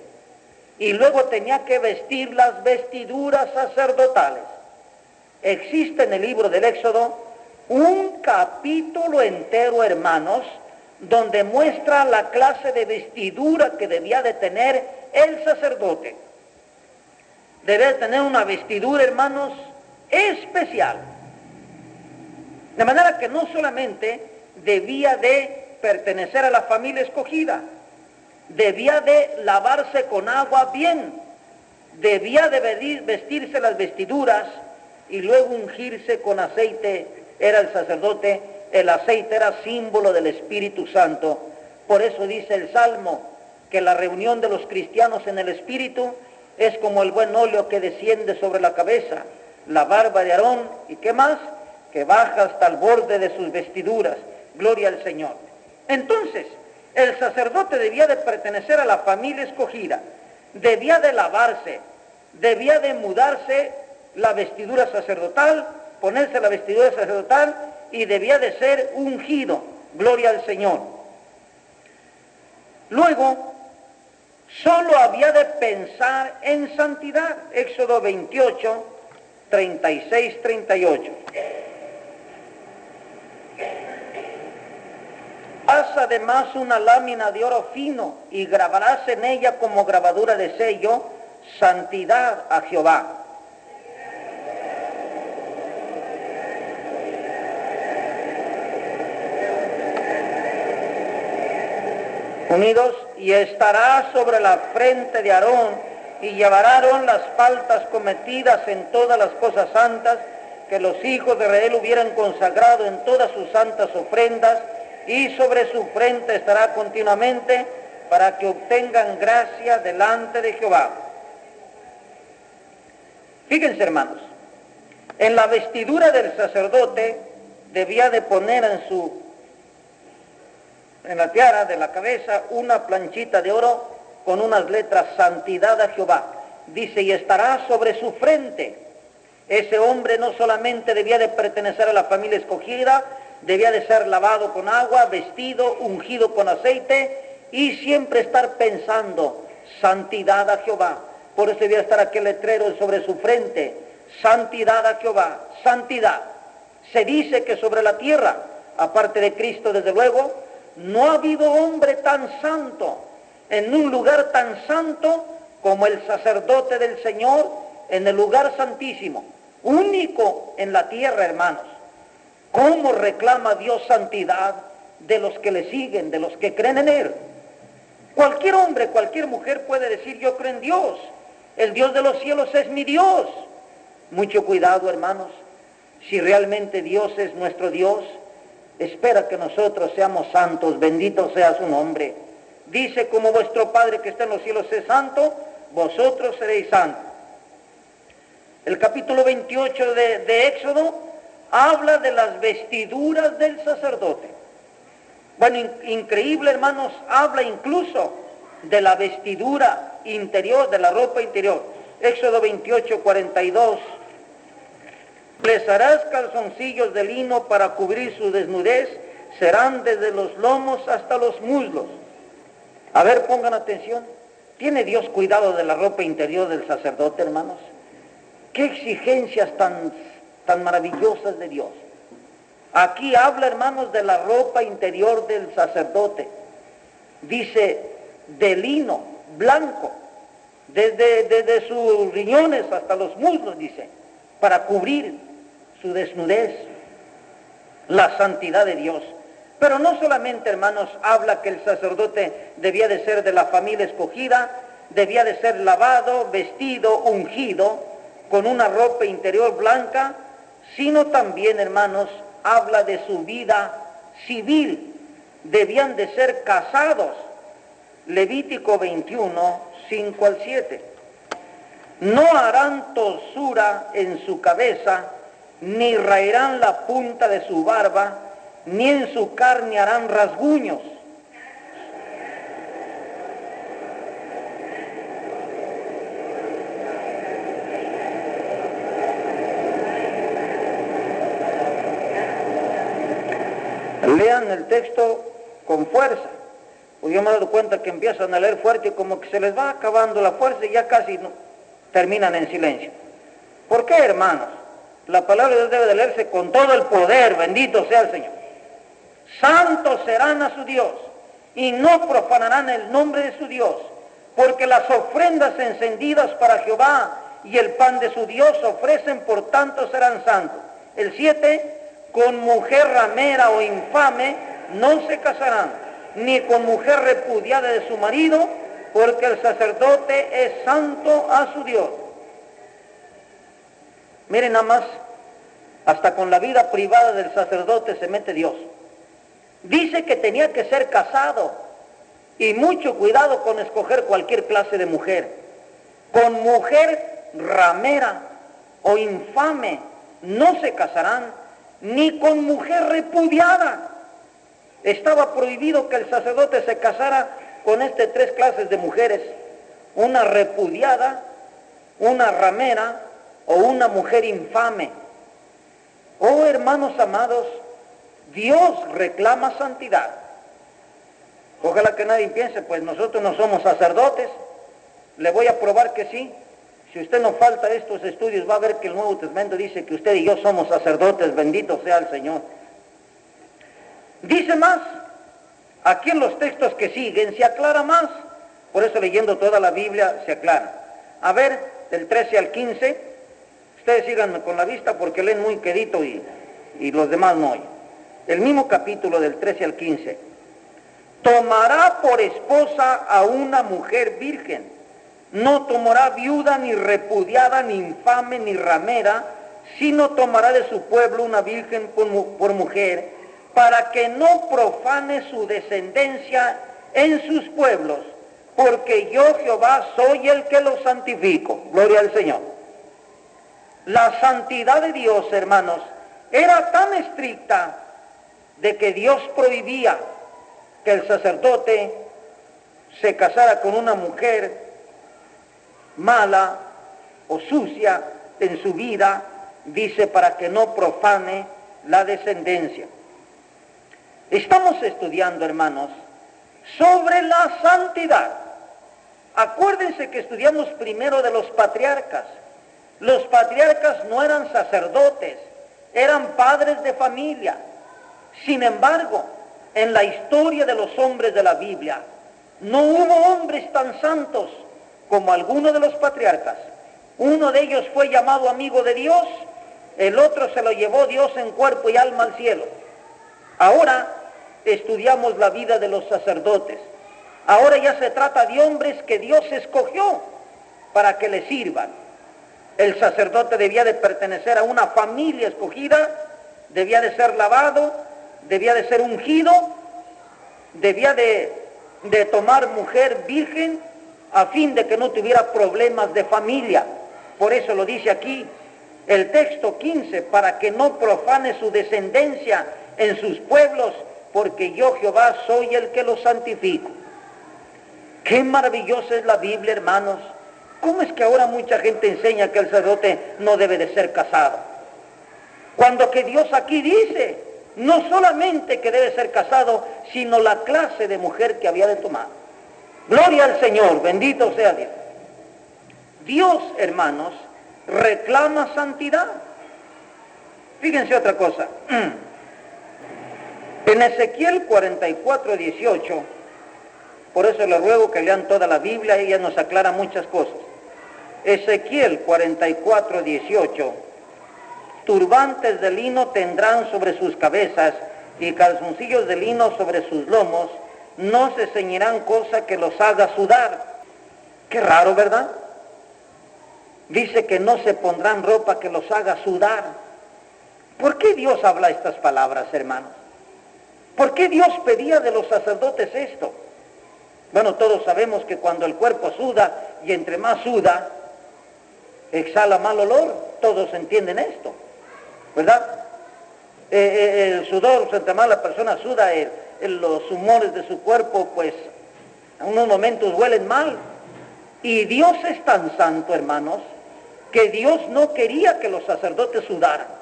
y luego tenía que vestir las vestiduras sacerdotales. Existe en el libro del Éxodo un capítulo entero, hermanos, donde muestra la clase de vestidura que debía de tener el sacerdote. Debía tener una vestidura, hermanos, especial. De manera que no solamente debía de pertenecer a la familia escogida, debía de lavarse con agua bien, debía de vestirse las vestiduras y luego ungirse con aceite. Era el sacerdote, el aceite era símbolo del Espíritu Santo. Por eso dice el Salmo que la reunión de los cristianos en el Espíritu es como el buen óleo que desciende sobre la cabeza, la barba de Aarón, y ¿qué más? Que baja hasta el borde de sus vestiduras. Gloria al Señor. Entonces, el sacerdote debía de pertenecer a la familia escogida, debía de lavarse, debía de mudarse la vestidura sacerdotal, ponerse la vestidura sacerdotal y debía de ser ungido. Gloria al Señor. Luego, solo había de pensar en santidad. Éxodo 28, 36, 38. Haz además una lámina de oro fino y grabarás en ella como grabadura de sello, santidad a Jehová. Unidos, y estará sobre la frente de Aarón, y llevará Aarón las faltas cometidas en todas las cosas santas que los hijos de Israel hubieran consagrado en todas sus santas ofrendas, y sobre su frente estará continuamente para que obtengan gracia delante de Jehová. Fíjense, hermanos, en la vestidura del sacerdote debía de poner en la tiara de la cabeza una planchita de oro con unas letras santidad a Jehová. Dice, y estará sobre su frente. Ese hombre no solamente debía de pertenecer a la familia escogida, debía de ser lavado con agua, vestido, ungido con aceite y siempre estar pensando santidad a Jehová. Por eso debía estar aquel letrero sobre su frente, santidad a Jehová, santidad. Se dice que sobre la tierra, aparte de Cristo desde luego, no ha habido hombre tan santo, en un lugar tan santo como el sacerdote del Señor en el lugar santísimo, único en la tierra, hermanos. ¿Cómo reclama Dios santidad de los que le siguen, de los que creen en Él? Cualquier hombre, cualquier mujer puede decir, yo creo en Dios, el Dios de los cielos es mi Dios. Mucho cuidado, hermanos, si realmente Dios es nuestro Dios, espera que nosotros seamos santos, bendito sea su nombre. Dice, como vuestro Padre que está en los cielos es santo, vosotros seréis santos. El capítulo 28 de Éxodo habla de las vestiduras del sacerdote. Bueno, increíble, hermanos, habla incluso de la vestidura interior, de la ropa interior. Éxodo 28, 42. Les harás calzoncillos de lino para cubrir su desnudez, serán desde los lomos hasta los muslos. A ver, pongan atención. ¿Tiene Dios cuidado de la ropa interior del sacerdote, hermanos? ¿Qué exigencias tan maravillosas de Dios? Aquí habla, hermanos, de la ropa interior del sacerdote. Dice, de lino, blanco, desde sus riñones hasta los muslos, dice, para cubrir su desnudez, la santidad de Dios. Pero no solamente, hermanos, habla que el sacerdote debía de ser de la familia escogida, debía de ser lavado, vestido, ungido, con una ropa interior blanca, sino también, hermanos, habla de su vida civil. Debían de ser casados. Levítico 21, 5 al 7. No harán tosura en su cabeza, ni raerán la punta de su barba, ni en su carne harán rasguños. Lean el texto con fuerza. Pues yo me he dado cuenta que empiezan a leer fuerte y como que se les va acabando la fuerza y ya casi no, terminan en silencio. ¿Por qué, hermanos? La palabra de Dios debe de leerse con todo el poder, bendito sea el Señor. Santos serán a su Dios y no profanarán el nombre de su Dios, porque las ofrendas encendidas para Jehová y el pan de su Dios ofrecen, por tanto serán santos. El 7, con mujer ramera o infame no se casarán, ni con mujer repudiada de su marido, porque el sacerdote es santo a su Dios. Miren nada más, hasta con la vida privada del sacerdote se mete Dios. Dice que tenía que ser casado, y mucho cuidado con escoger cualquier clase de mujer. Con mujer ramera o infame no se casarán, ni con mujer repudiada. Estaba prohibido que el sacerdote se casara con tres clases de mujeres: una repudiada, una ramera o una mujer infame. Oh, hermanos amados, Dios reclama santidad. Ojalá que nadie piense, pues nosotros no somos sacerdotes. Le voy a probar que sí. Si usted no falta estos estudios, va a ver que el Nuevo Testamento dice que usted y yo somos sacerdotes, bendito sea el Señor. Dice más, aquí en los textos que siguen se aclara más. Por eso leyendo toda la Biblia se aclara. A ver, del 13 al 15, ustedes síganme con la vista porque leen muy quedito y los demás no oyen. El mismo capítulo del 13 al 15. Tomará por esposa a una mujer virgen, no tomará viuda, ni repudiada, ni infame, ni ramera, sino tomará de su pueblo una virgen por mujer, para que no profane su descendencia en sus pueblos, porque yo Jehová soy el que los santifico. Gloria al Señor. La santidad de Dios, hermanos, era tan estricta de que Dios prohibía que el sacerdote se casara con una mujer mala o sucia en su vida, dice, para que no profane la descendencia. Estamos estudiando, hermanos, sobre la santidad. Acuérdense que estudiamos primero de los patriarcas. Los patriarcas no eran sacerdotes, eran padres de familia. Sin embargo, en la historia de los hombres de la Biblia, no hubo hombres tan santos como algunos de los patriarcas. Uno de ellos fue llamado amigo de Dios, el otro se lo llevó Dios en cuerpo y alma al cielo. Ahora estudiamos la vida de los sacerdotes. Ahora ya se trata de hombres que Dios escogió para que le sirvan. El sacerdote debía de pertenecer a una familia escogida, debía de ser lavado, debía de ser ungido, debía de tomar mujer virgen a fin de que no tuviera problemas de familia. Por eso lo dice aquí el texto 15, para que no profane su descendencia en sus pueblos, porque yo Jehová soy el que los santifico. Qué maravillosa es la Biblia, hermanos. ¿Cómo es que ahora mucha gente enseña que el sacerdote no debe de ser casado? Cuando que Dios aquí dice, no solamente que debe ser casado, sino la clase de mujer que había de tomar. Gloria al Señor, bendito sea Dios. Dios, hermanos, reclama santidad. Fíjense otra cosa. En Ezequiel 44:18, por eso les ruego que lean toda la Biblia, ella nos aclara muchas cosas. Ezequiel 44:18, turbantes de lino tendrán sobre sus cabezas y calzoncillos de lino sobre sus lomos, no se ceñirán cosa que los haga sudar. Qué raro, ¿verdad? Dice que no se pondrán ropa que los haga sudar. ¿Por qué Dios habla estas palabras, hermanos? ¿Por qué Dios pedía de los sacerdotes esto? Bueno, todos sabemos que cuando el cuerpo suda, y entre más suda, exhala mal olor. Todos entienden esto, ¿verdad? El sudor, entre más la persona suda, los humores de su cuerpo, pues, en unos momentos huelen mal. Y Dios es tan santo, hermanos, que Dios no quería que los sacerdotes sudaran.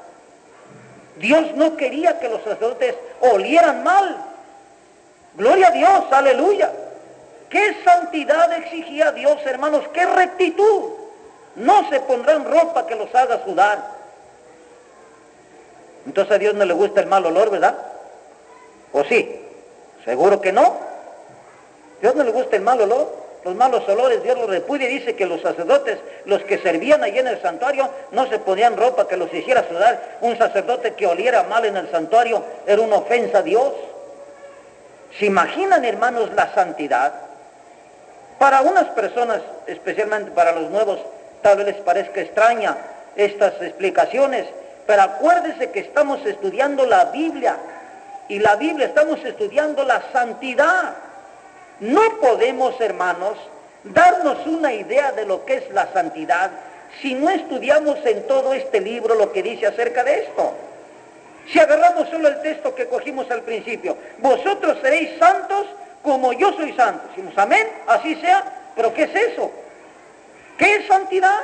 Dios no quería que los sacerdotes olieran mal. Gloria a Dios, aleluya. ¿Qué santidad exigía Dios, hermanos? ¿Qué rectitud? No se pondrán ropa que los haga sudar. Entonces a Dios no le gusta el mal olor, ¿verdad? ¿O sí? Seguro que no. Dios no le gusta el mal olor. Los malos olores Dios los repudia. Dice que los sacerdotes, los que servían allí en el santuario, no se ponían ropa que los hiciera sudar. Un sacerdote que oliera mal en el santuario era una ofensa a Dios. ¿Se imaginan, hermanos, la santidad? Para unas personas, especialmente para los nuevos, tal vez les parezca extraña estas explicaciones, pero acuérdense que estamos estudiando la Biblia, y la Biblia estamos estudiando la santidad. No podemos, hermanos, darnos una idea de lo que es la santidad si no estudiamos en todo este libro lo que dice acerca de esto. Si agarramos solo el texto que cogimos al principio, vosotros seréis santos como yo soy santo. Decimos amén, así sea, pero ¿qué es eso? ¿Qué es santidad?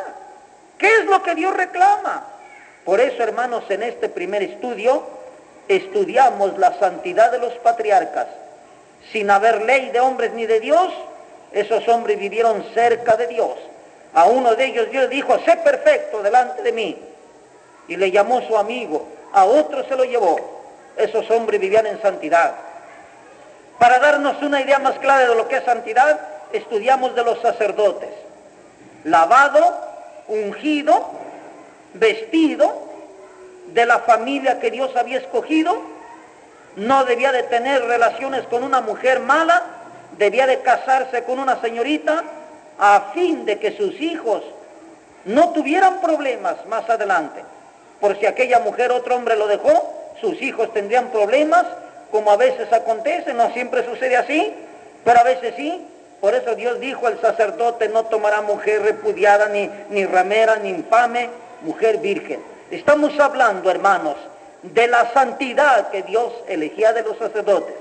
¿Qué es lo que Dios reclama? Por eso, hermanos, en este primer estudio, estudiamos la santidad de los patriarcas. Sin haber ley de hombres ni de Dios, esos hombres vivieron cerca de Dios. A uno de ellos Dios dijo, sé perfecto delante de mí. Y le llamó su amigo. A otro se lo llevó. Esos hombres vivían en santidad. Para darnos una idea más clara de lo que es santidad, estudiamos de los sacerdotes. Lavado, ungido, vestido, de la familia que Dios había escogido, no debía de tener relaciones con una mujer mala, debía de casarse con una señorita, a fin de que sus hijos no tuvieran problemas más adelante. Por si aquella mujer, otro hombre lo dejó, sus hijos tendrían problemas, como a veces acontece, no siempre sucede así, pero a veces sí. Por eso Dios dijo, el sacerdote no tomará mujer repudiada, ni ramera, ni infame, mujer virgen. Estamos hablando, hermanos, de la santidad que Dios elegía de los sacerdotes.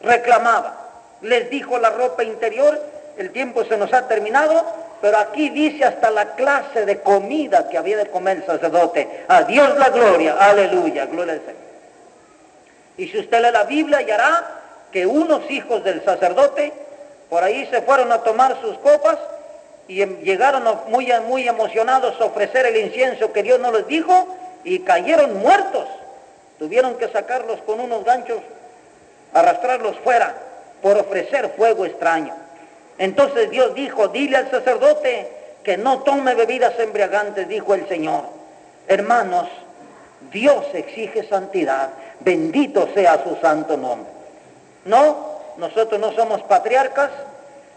Reclamaba, les dijo la ropa interior, el tiempo se nos ha terminado, pero aquí dice hasta la clase de comida que había de comer el sacerdote. A Dios la gloria, aleluya, gloria al Señor. Y si usted lee la Biblia, hallará que unos hijos del sacerdote por ahí se fueron a tomar sus copas y llegaron muy emocionados a ofrecer el incienso que Dios no les dijo y cayeron muertos. Tuvieron que sacarlos con unos ganchos, arrastrarlos fuera por ofrecer fuego extraño. Entonces Dios dijo, dile al sacerdote que no tome bebidas embriagantes, dijo el Señor. Hermanos, Dios exige santidad, bendito sea su santo nombre. No, nosotros no somos patriarcas,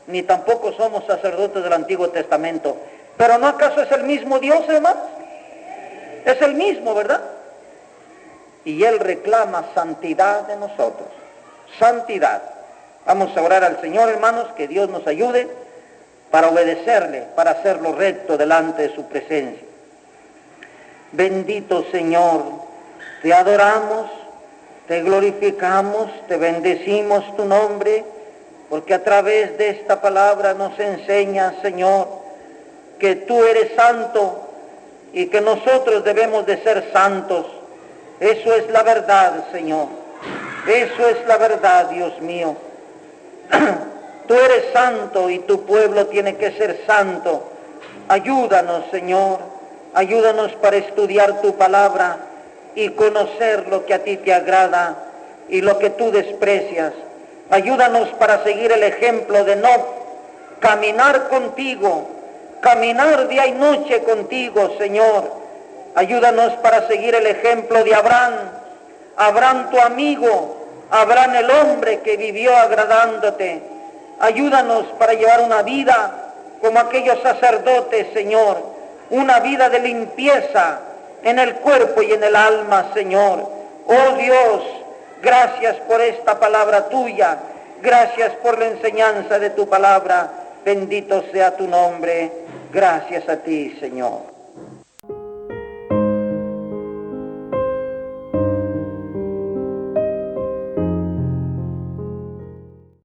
ni tampoco somos sacerdotes del Antiguo Testamento. Pero ¿no acaso es el mismo Dios, hermanos? Es el mismo, ¿verdad? Y Él reclama santidad de nosotros. Santidad. Vamos a orar al Señor, hermanos, que Dios nos ayude para obedecerle, para hacerlo recto delante de su presencia. Bendito Señor, te adoramos, te glorificamos, te bendecimos tu nombre, porque a través de esta palabra nos enseña, Señor, que tú eres santo y que nosotros debemos de ser santos. Eso es la verdad, Señor. Eso es la verdad, Dios mío. Tú eres santo y tu pueblo tiene que ser santo. Ayúdanos, Señor. Ayúdanos para estudiar tu palabra y conocer lo que a ti te agrada y lo que tú desprecias. Ayúdanos para seguir el ejemplo de no caminar contigo, caminar día y noche contigo, Señor. Ayúdanos para seguir el ejemplo de Abraham, Abraham tu amigo, Abraham el hombre que vivió agradándote. Ayúdanos para llevar una vida como aquellos sacerdotes, Señor, una vida de limpieza en el cuerpo y en el alma, Señor. Oh Dios, gracias por esta palabra tuya, gracias por la enseñanza de tu palabra, bendito sea tu nombre, gracias a ti, Señor.